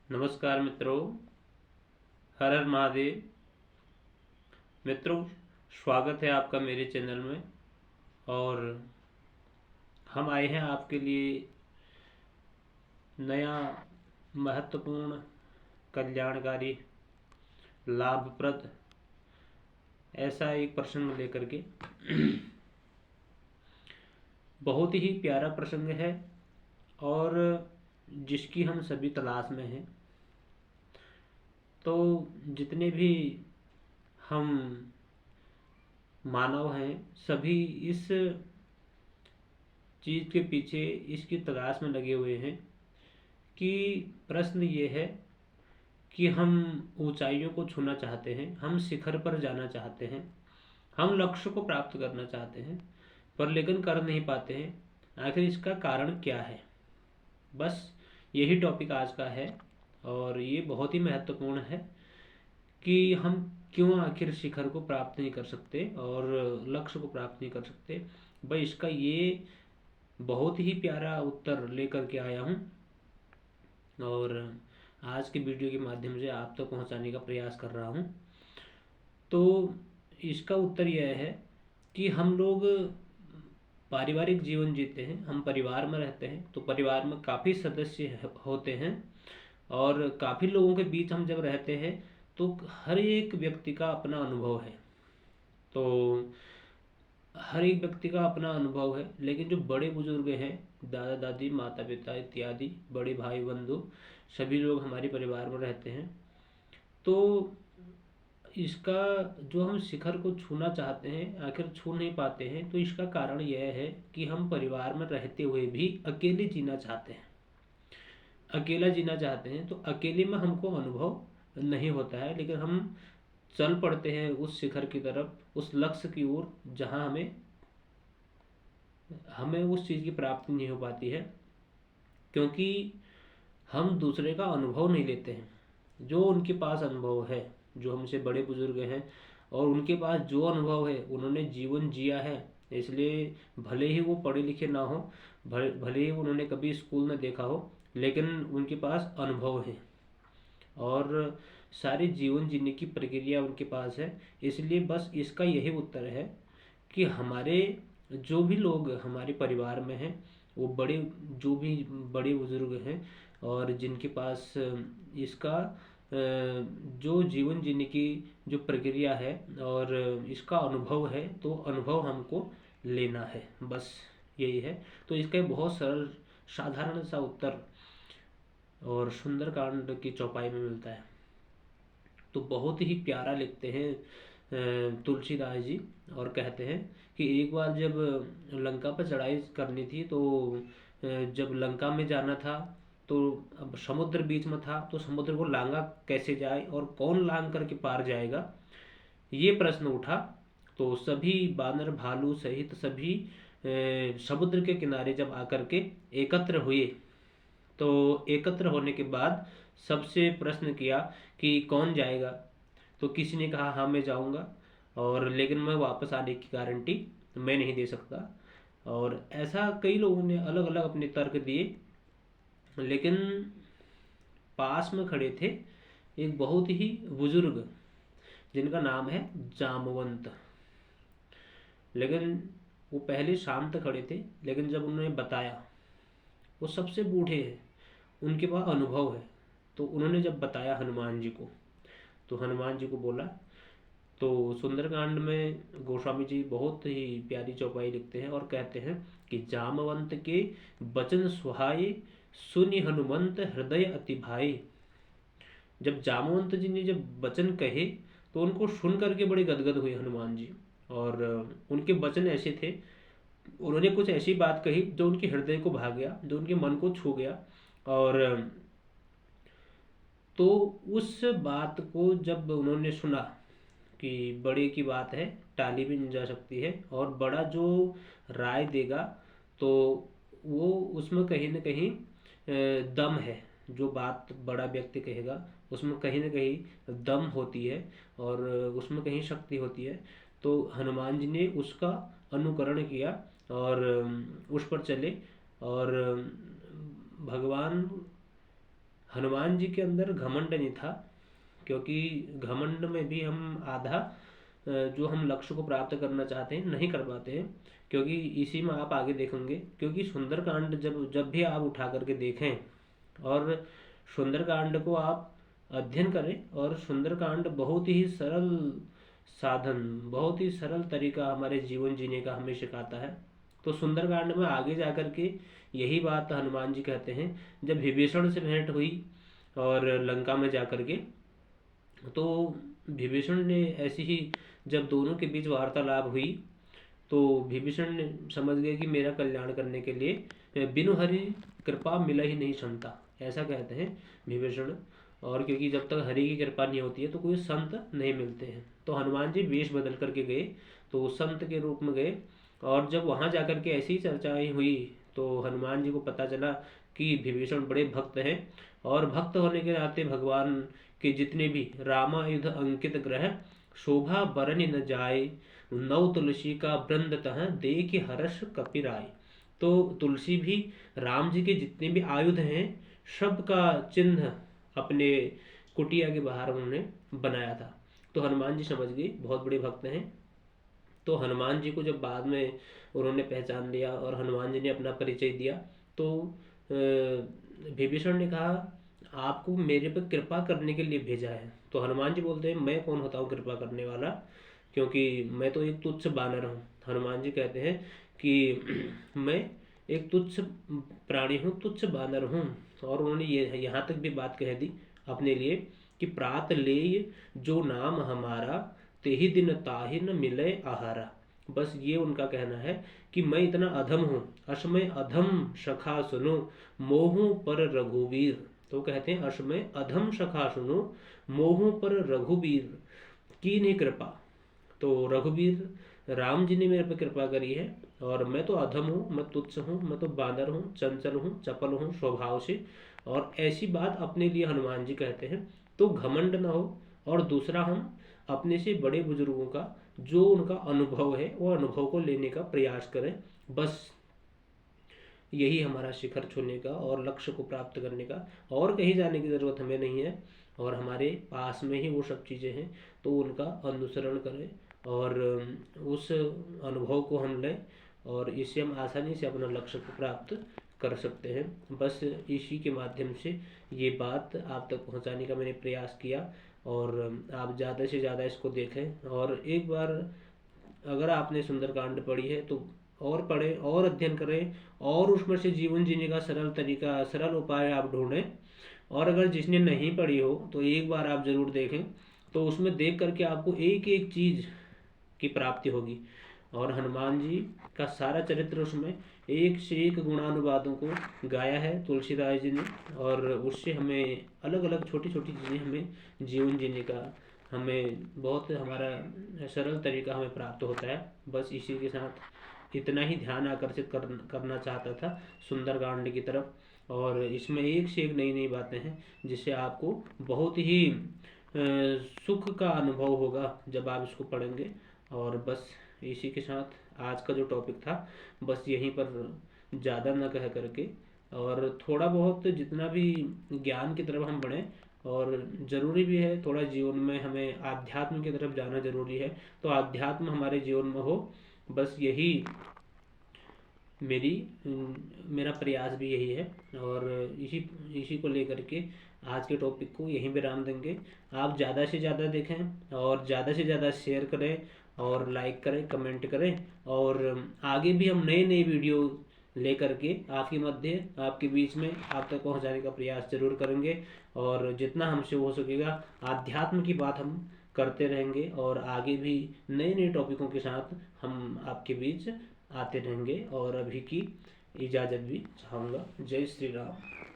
नमस्कार मित्रों। हर हर महादेव। मित्रों, स्वागत है आपका मेरे चैनल में। और हम आए हैं आपके लिए नया महत्वपूर्ण कल्याणकारी लाभप्रद ऐसा एक प्रसंग लेकर के। बहुत ही प्यारा प्रसंग है और जिसकी हम सभी तलाश में हैं। तो जितने भी हम मानव हैं, सभी इस चीज़ के पीछे इसकी तलाश में लगे हुए हैं कि प्रश्न ये है कि हम ऊंचाइयों को छूना चाहते हैं, हम शिखर पर जाना चाहते हैं, हम लक्ष्य को प्राप्त करना चाहते हैं, पर लेकिन कर नहीं पाते हैं। आखिर इसका कारण क्या है? बस यही टॉपिक आज का है और ये बहुत ही महत्वपूर्ण है कि हम क्यों आखिर शिखर को प्राप्त नहीं कर सकते और लक्ष्य को प्राप्त नहीं कर सकते। भाई, इसका ये बहुत ही प्यारा उत्तर लेकर के आया हूँ और आज के वीडियो के माध्यम से आप तक पहुँचाने का प्रयास कर रहा हूँ। तो इसका उत्तर यह है कि हम लोग पारिवारिक जीवन जीते हैं, हम परिवार में रहते हैं, तो परिवार में काफ़ी सदस्य होते हैं और काफ़ी लोगों के बीच हम जब रहते हैं तो हर एक व्यक्ति का अपना अनुभव है। तो हर एक व्यक्ति का अपना अनुभव है, लेकिन जो बड़े बुजुर्ग हैं, दादा दादी, माता पिता इत्यादि, बड़े भाई बंधु, सभी लोग हमारे परिवार में रहते हैं। तो इसका जो हम शिखर को छूना चाहते हैं, आखिर छू नहीं पाते हैं, तो इसका कारण यह है कि हम परिवार में रहते हुए भी अकेले जीना चाहते हैं। अकेला जीना चाहते हैं तो अकेले में हमको अनुभव नहीं होता है, लेकिन हम चल पड़ते हैं उस शिखर की तरफ, उस लक्ष्य की ओर जहाँ हमें हमें उस चीज़ की प्राप्ति नहीं हो पाती है, क्योंकि हम दूसरे का अनुभव नहीं लेते हैं। जो उनके पास अनुभव है, जो हमसे बड़े बुजुर्ग हैं और उनके पास जो अनुभव है, उन्होंने जीवन जिया है, इसलिए भले ही वो पढ़े लिखे ना हो, भले ही उन्होंने कभी स्कूल में देखा हो, लेकिन उनके पास अनुभव है और सारे जीवन जीने की प्रक्रिया उनके पास है। इसलिए बस इसका यही उत्तर है कि हमारे जो भी लोग हमारे परिवार में हैं, वो बड़े जो भी बड़े बुजुर्ग हैं और जिनके पास इसका जो जीवन जीने की जो प्रक्रिया है और इसका अनुभव है, तो अनुभव हमको लेना है, बस यही है। तो इसका एक बहुत सरल साधारण सा उत्तर और सुंदरकांड की चौपाई में मिलता है। तो बहुत ही प्यारा लिखते हैं तुलसीदास जी, और कहते हैं कि एक बार जब लंका पर चढ़ाई करनी थी, तो जब लंका में जाना था तो अब समुद्र बीच में था, तो समुद्र को लांगा कैसे जाए और कौन लांग करके पार जाएगा, ये प्रश्न उठा। तो सभी बानर भालू सहित सभी समुद्र के किनारे जब आकर के एकत्र हुए, तो एकत्र होने के बाद सबसे प्रश्न किया कि कौन जाएगा। तो किसी ने कहा हाँ मैं जाऊंगा, और लेकिन मैं वापस आने की गारंटी मैं नहीं दे सकता। और ऐसा कई लोगों ने अलग अलग अपने तर्क दिए, लेकिन पास में खड़े थे एक बहुत ही बुजुर्ग जिनका नाम है जामवंत। लेकिन वो पहले शांत खड़े थे, लेकिन जब उन्होंने बताया, वो सबसे बूढ़े हैं, उनके पास अनुभव है, तो उन्होंने जब बताया हनुमान जी को, तो हनुमान जी को बोला। तो सुंदरकांड में गोस्वामी जी बहुत ही प्यारी चौपाई लिखते हैं और कहते हैं कि जामवंत के बचन सुहाए, सुनि हनुमंत हृदय अति भाए। जब जामवंत जी ने जब वचन कहे, तो उनको सुन करके बड़े गदगद हुए हनुमान जी। और उनके वचन ऐसे थे, उन्होंने कुछ ऐसी बात कही जो उनके हृदय को भा गया, जो उनके मन को छू गया। और तो उस बात को जब उन्होंने सुना कि बड़े की बात है टाली भी नहीं जा सकती है, और बड़ा जो राय देगा तो वो उसमें कहीं ना कहीं दम है। जो बात बड़ा व्यक्ति कहेगा उसमें कहीं ना कहीं दम होती है और उसमें कहीं शक्ति होती है। तो हनुमान जी ने उसका अनुकरण किया और उस पर चले, और भगवान हनुमान जी के अंदर घमंड नहीं था, क्योंकि घमंड में भी हम आधा जो हम लक्ष्य को प्राप्त करना चाहते हैं नहीं कर पाते हैं, क्योंकि इसी में आप आगे देखेंगे। क्योंकि सुंदरकांड जब जब भी आप उठा करके देखें और सुंदरकांड को आप अध्ययन करें, और सुंदरकांड बहुत ही सरल साधन, बहुत ही सरल तरीका हमारे जीवन जीने का हमें सिखाता है। तो सुंदरकांड में आगे जाकर के यही बात हनुमान जी कहते हैं, जब विभीषण से भेंट हुई और लंका में जाकर के, तो विभीषण ने ऐसी ही जब दोनों के बीच वार्तालाप हुई, तो विभीषण ने समझ गए कि मेरा कल्याण करने के लिए बिनु हरि कृपा मिला ही नहीं संता, ऐसा कहते हैं विभीषण। और क्योंकि जब तक हरि की कृपा नहीं होती है तो कोई संत नहीं मिलते हैं। तो हनुमान जी वेश बदल करके गए, तो संत के रूप में गए। और जब वहाँ जाकर के ऐसी चर्चाएं हुई, तो हनुमान जी को पता चला कि विभीषण बड़े भक्त हैं, और भक्त होने के नाते भगवान के जितने भी रामायुध अंकित ग्रह शोभा बरन न जाए, नव तुलसी का वृंद तह देख हर्ष कपिराय। तो तुलसी भी राम जी के जितने भी आयुध हैं सब का चिन्ह अपने कुटिया के बाहर उन्होंने बनाया था। तो हनुमान जी समझ गए बहुत बड़े भक्त हैं। तो हनुमान जी को जब बाद में उन्होंने पहचान लिया और हनुमान जी ने अपना परिचय दिया, तो विभीषण ने कहा आपको मेरे पर कृपा करने के लिए भेजा है। तो हनुमान जी बोलते हैं मैं कौन होता हूँ कृपा करने वाला, क्योंकि मैं तो एक तुच्छ बानर हूँ। हनुमान जी कहते हैं कि मैं एक तुच्छ प्राणी हूँ, तुच्छ बानर हूँ। और उन्होंने ये यहाँ तक भी बात कह दी अपने लिए कि प्रात ले जो नाम हमारा, ते ही दिन ताहि न मिले आहारा। बस ये उनका कहना है कि मैं इतना अधम हूँ, अश्मय अधम सखा सुनो, मोहू पर रघुवीर। तो कहते हैं अश्मय अधम सखा सुनो, मोहू पर रघुवीर की नहीं कृपा। तो रघुवीर राम जी ने मेरे पर कृपा करी है, और मैं तो अधम हूँ, मैं तुच्छ हूँ, मैं तो बानर हूँ, चंचल हूँ, चपल हूँ स्वभाव से। और ऐसी बात अपने लिए हनुमान जी कहते हैं। तो घमंड न हो, और दूसरा हम अपने से बड़े बुजुर्गों का जो उनका अनुभव है वो अनुभव को लेने का प्रयास करें। बस यही हमारा शिखर छूने का और लक्ष्य को प्राप्त करने का, और कहीं जाने की ज़रूरत हमें नहीं है। और हमारे पास में ही वो सब चीज़ें हैं, तो उनका अनुसरण करें और उस अनुभव को हम लें, और इससे हम आसानी से अपना लक्ष्य को प्राप्त कर सकते हैं। बस इसी के माध्यम से ये बात आप तक पहुंचाने का मैंने प्रयास किया। और आप ज़्यादा से ज़्यादा इसको देखें, और एक बार अगर आपने सुंदरकांड पढ़ी है तो और पढ़ें और अध्ययन करें, और उसमें से जीवन जीने का सरल तरीका, सरल उपाय आप ढूंढें। और अगर जिसने नहीं पढ़ी हो तो एक बार आप ज़रूर देखें, तो उसमें देख करके आपको एक एक चीज़ की प्राप्ति होगी। और हनुमान जी का सारा चरित्र उसमें एक से एक गुणानुवादों को गाया है तुलसीदास जी ने, और उससे हमें अलग अलग छोटी छोटी चीज़ें हमें जीवन जीने का हमें बहुत हमारा सरल तरीका हमें प्राप्त होता है। बस इसी के साथ इतना ही ध्यान आकर्षित करना चाहता था सुंदरकांड की तरफ। और इसमें एक से एक नई नई बातें हैं जिससे आपको बहुत ही सुख का अनुभव होगा जब आप इसको पढ़ेंगे। और बस इसी के साथ आज का जो टॉपिक था बस यहीं पर, ज़्यादा न कह करके, और थोड़ा बहुत जितना भी ज्ञान की तरफ हम बढ़ें, और ज़रूरी भी है थोड़ा जीवन में हमें आध्यात्म की तरफ जाना ज़रूरी है, तो आध्यात्म हमारे जीवन में हो। बस यही मेरा प्रयास भी यही है। और इसी इसी को लेकर के आज के टॉपिक को यहीं विराम देंगे। आप ज़्यादा से ज़्यादा देखें और ज़्यादा से ज़्यादा शेयर करें और लाइक करें, कमेंट करें, और आगे भी हम नई नई वीडियो लेकर के आपके मध्य, आपके बीच में आप तक पहुंचाने का प्रयास जरूर करेंगे। और जितना हमसे हो सकेगा आध्यात्म की बात हम करते रहेंगे, और आगे भी नए नए टॉपिकों के साथ हम आपके बीच आते रहेंगे। और अभी की इजाज़त भी चाहूँगा। जय श्री राम।